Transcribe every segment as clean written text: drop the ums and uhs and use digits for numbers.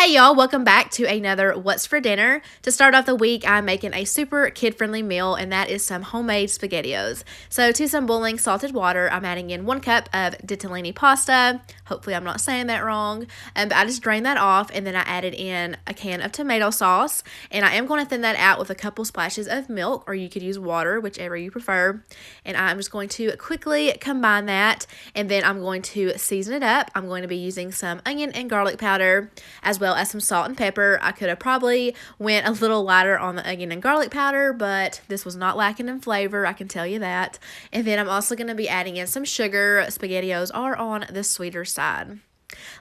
Hey y'all, welcome back to another What's for Dinner. To start off the week, I'm making a super kid-friendly meal, and that is some homemade SpaghettiOs. So to some boiling salted water, I'm adding in 1 cup of ditalini pasta. Hopefully I'm not saying that wrong. But I just drained that off, and then I added in a can of tomato sauce, and I am going to thin that out with a couple splashes of milk, or you could use water, whichever you prefer. And I'm just going to quickly combine that, and then I'm going to season it up. I'm going to be using some onion and garlic powder, as well as some salt and pepper. I could have probably went a little lighter on the onion and garlic powder, but this was not lacking in flavor, I can tell you that. And then I'm also going to be adding in some sugar. SpaghettiOs are on the sweeter side.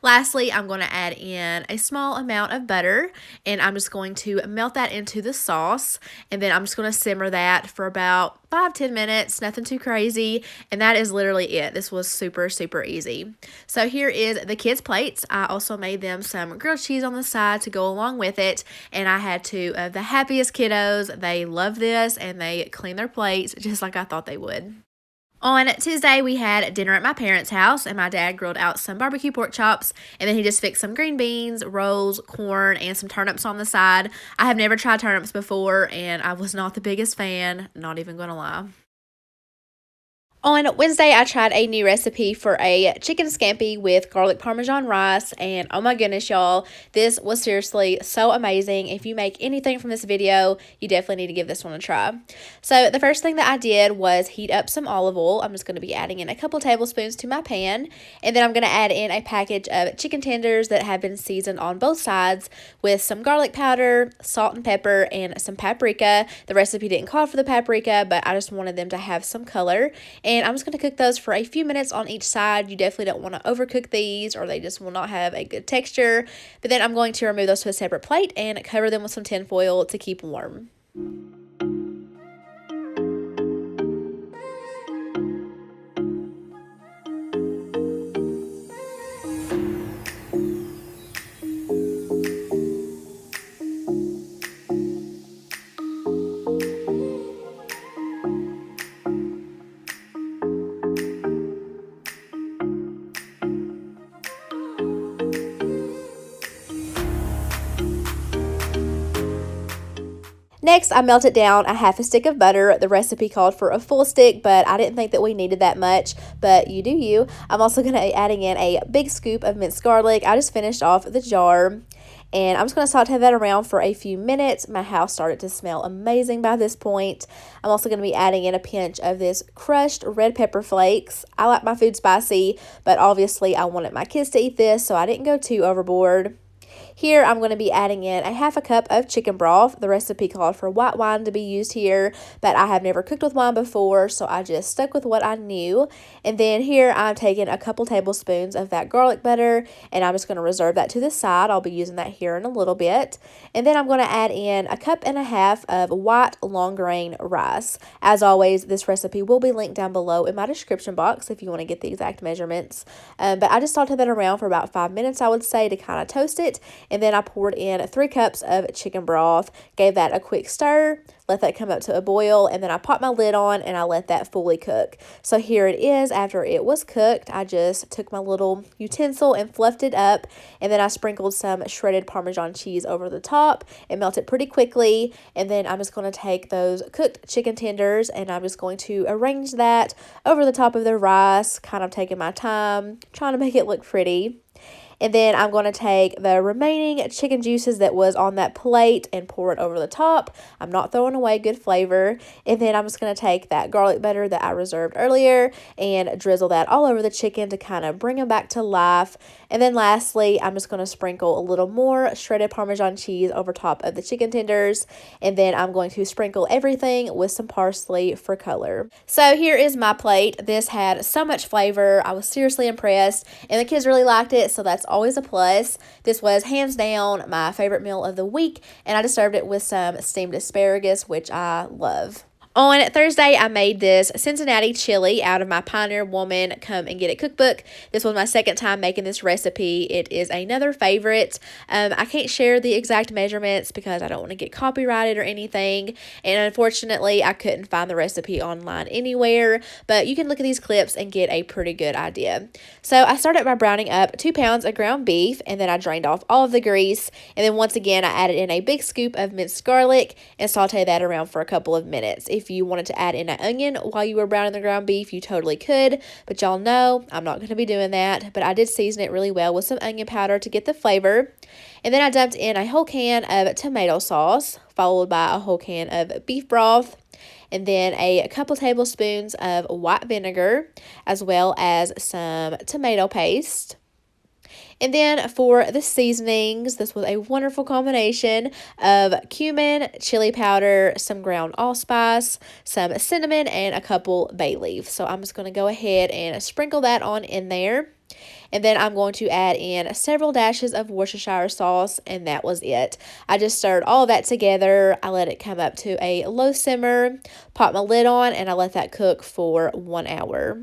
Lastly, I'm going to add in a small amount of butter, and I'm just going to melt that into the sauce, and then I'm just going to simmer that for about 5-10 minutes, nothing too crazy, and that is literally it. This was super easy. So here is the kids' plates. I also made them some grilled cheese on the side to go along with it, and I had 2 of the happiest kiddos. They love this, and they clean their plates just like I thought they would. On Tuesday, we had dinner at my parents' house, and my dad grilled out some barbecue pork chops, and then he just fixed some green beans, rolls, corn, and some turnips on the side. I have never tried turnips before, and I was not the biggest fan, not even gonna lie. On Wednesday, I tried a new recipe for a chicken scampi with garlic parmesan rice, and oh my goodness, y'all, this was seriously so amazing. If you make anything from this video, you definitely need to give this one a try. So the first thing that I did was heat up some olive oil. I'm just going to be adding in a couple tablespoons to my pan, and then I'm going to add in a package of chicken tenders that have been seasoned on both sides with some garlic powder, salt and pepper, and some paprika. The recipe didn't call for the paprika, but I just wanted them to have some color. And I'm just going to cook those for a few minutes on each side. You definitely don't want to overcook these, or they just will not have a good texture. But then I'm going to remove those to a separate plate and cover them with some tin foil to keep warm. Next, I melted down a half a stick of butter. The recipe called for a full stick, but I didn't think that we needed that much, but you do you. I'm also going to be adding in a big scoop of minced garlic. I just finished off the jar, and I'm just going to saute that around for a few minutes. My house started to smell amazing by this point. I'm also going to be adding in a pinch of this crushed red pepper flakes. I like my food spicy, but obviously I wanted my kids to eat this, so I didn't go too overboard. Here, I'm going to be adding in a half a cup of chicken broth. The recipe called for white wine to be used here, but I have never cooked with wine before, so I just stuck with what I knew. And then here, I'm taking a couple tablespoons of that garlic butter, and I'm just going to reserve that to the side. I'll be using that here in a little bit. And then I'm going to add in a cup and a half of white long grain rice. As always, this recipe will be linked down below in my description box if you want to get the exact measurements. But I just sauteed that around for about 5 minutes, I would say, to kind of toast it. And then I poured in 3 cups of chicken broth, gave that a quick stir, let that come up to a boil, and then I popped my lid on and I let that fully cook. So here it is after it was cooked. I just took my little utensil and fluffed it up, and then I sprinkled some shredded Parmesan cheese over the top. It melted pretty quickly, and then I'm just going to take those cooked chicken tenders and I'm just going to arrange that over the top of the rice, kind of taking my time, trying to make it look pretty. And then I'm going to take the remaining chicken juices that was on that plate and pour it over the top. I'm not throwing away good flavor. And then I'm just going to take that garlic butter that I reserved earlier and drizzle that all over the chicken to kind of bring them back to life. And then lastly, I'm just going to sprinkle a little more shredded Parmesan cheese over top of the chicken tenders. And then I'm going to sprinkle everything with some parsley for color. So here is my plate. This had so much flavor. I was seriously impressed, and the kids really liked it, so that's always a plus. This was hands down my favorite meal of the week, and I just served it with some steamed asparagus, which I love. On Thursday, I made this Cincinnati Chili out of my Pioneer Woman Come and Get It cookbook. This was my second time making this recipe. It is another favorite. I can't share the exact measurements because I don't want to get copyrighted or anything. And unfortunately, I couldn't find the recipe online anywhere. But you can look at these clips and get a pretty good idea. So I started by browning up 2 pounds of ground beef, and then I drained off all of the grease. And then once again, I added in a big scoop of minced garlic and sauteed that around for a couple of minutes. If you wanted to add in an onion while you were browning the ground beef, you totally could, but y'all know I'm not going to be doing that. But I did season it really well with some onion powder to get the flavor. And then I dumped in a whole can of tomato sauce, followed by a whole can of beef broth, and then a couple tablespoons of white vinegar, as well as some tomato paste. And then for the seasonings, this was a wonderful combination of cumin, chili powder, some ground allspice, some cinnamon, and a couple bay leaves. So I'm just going to go ahead and sprinkle that on in there. And then I'm going to add in several dashes of Worcestershire sauce, and that was it. I just stirred all of that together. I let it come up to a low simmer, pop my lid on, and I let that cook for 1 hour.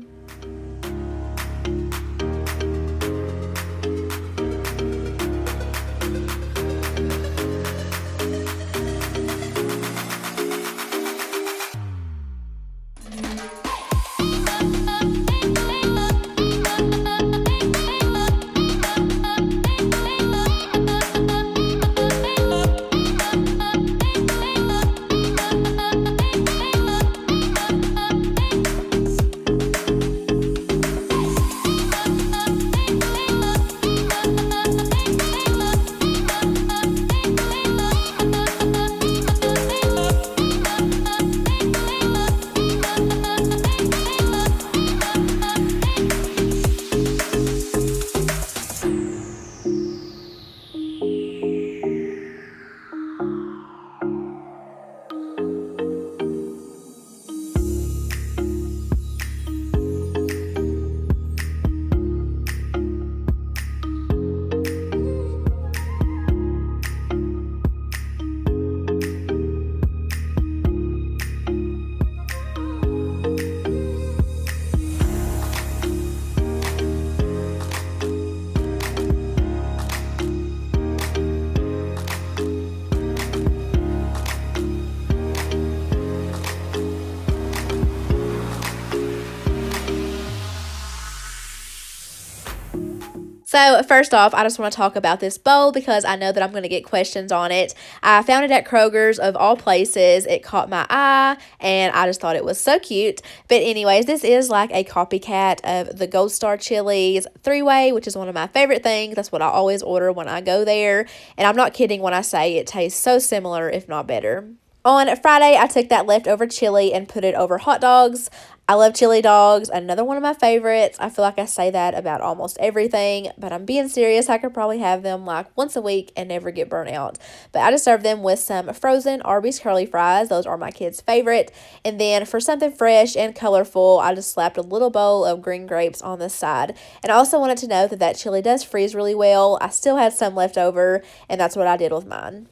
So first off, I just want to talk about this bowl because I know that I'm going to get questions on it. I found it at Kroger's of all places. It caught my eye and I just thought it was so cute. But anyways, this is like a copycat of the Gold Star Chili's 3-way, which is one of my favorite things. That's what I always order when I go there. And I'm not kidding when I say it tastes so similar, if not better. On Friday, I took that leftover chili and put it over hot dogs. I love chili dogs, another one of my favorites. I feel like I say that about almost everything, but I'm being serious. I could probably have them like once a week and never get burnt out. But I just serve them with some frozen Arby's curly fries. Those are my kids' favorite. And then for something fresh and colorful, I just slapped a little bowl of green grapes on the side. And I also wanted to note that that chili does freeze really well. I still had some left over, and that's what I did with mine.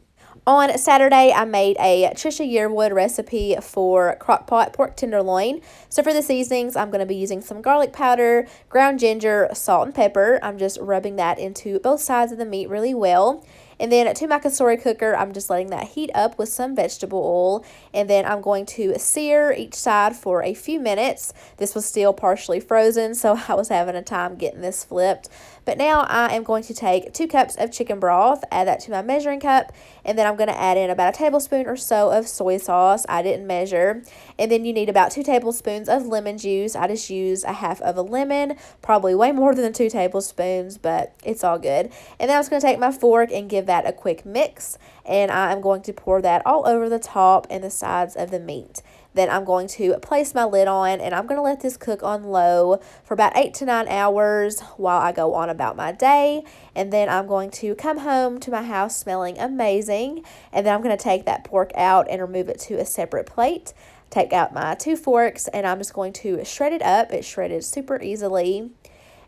On Saturday, I made a Trisha Yearwood recipe for crockpot pork tenderloin. So for the seasonings, I'm going to be using some garlic powder, ground ginger, salt, and pepper. I'm just rubbing that into both sides of the meat really well. And then to my Kasori cooker, I'm just letting that heat up with some vegetable oil. And then I'm going to sear each side for a few minutes. This was still partially frozen, so I was having a time getting this flipped. But now I am going to take 2 cups of chicken broth, add that to my measuring cup, and then I'm going to add in about a tablespoon or so of soy sauce. I didn't measure. And then you need about 2 tablespoons of lemon juice. I just used a half of a lemon, probably way more than the 2 tablespoons, but it's all good. And then I'm just going to take my fork and give that a quick mix, and I am going to pour that all over the top and the sides of the meat. Then I'm going to place my lid on, and I'm going to let this cook on low for about 8 to 9 hours while I go on about my day. And then I'm going to come home to my house smelling amazing. And then I'm going to take that pork out and remove it to a separate plate. Take out my 2 forks, and I'm just going to shred it up. It's shredded super easily.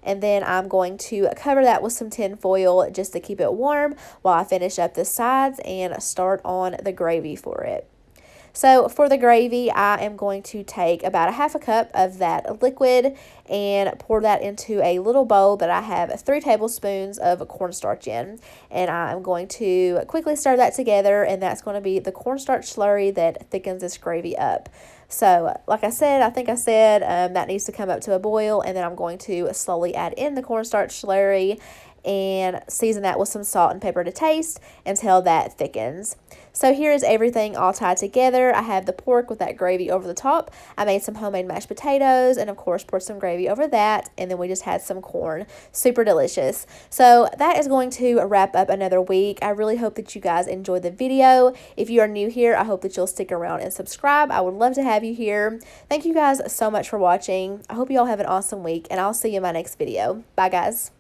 And then I'm going to cover that with some tin foil just to keep it warm while I finish up the sides and start on the gravy for it. So for the gravy, I am going to take about a half a cup of that liquid and pour that into a little bowl that I have 3 tablespoons of cornstarch in. And I'm going to quickly stir that together, and that's going to be the cornstarch slurry that thickens this gravy up. So like I said, that needs to come up to a boil, and then I'm going to slowly add in the cornstarch slurry and season that with some salt and pepper to taste until that thickens. So here is everything all tied together. I have the pork with that gravy over the top. I made some homemade mashed potatoes and of course poured some gravy over that, and then we just had some corn. Super delicious. So that is going to wrap up another week. I really hope that you guys enjoyed the video. If you are new here, I hope that you'll stick around and subscribe. I would love to have you here. Thank you guys so much for watching. I hope you all have an awesome week, and I'll see you in my next video. Bye guys.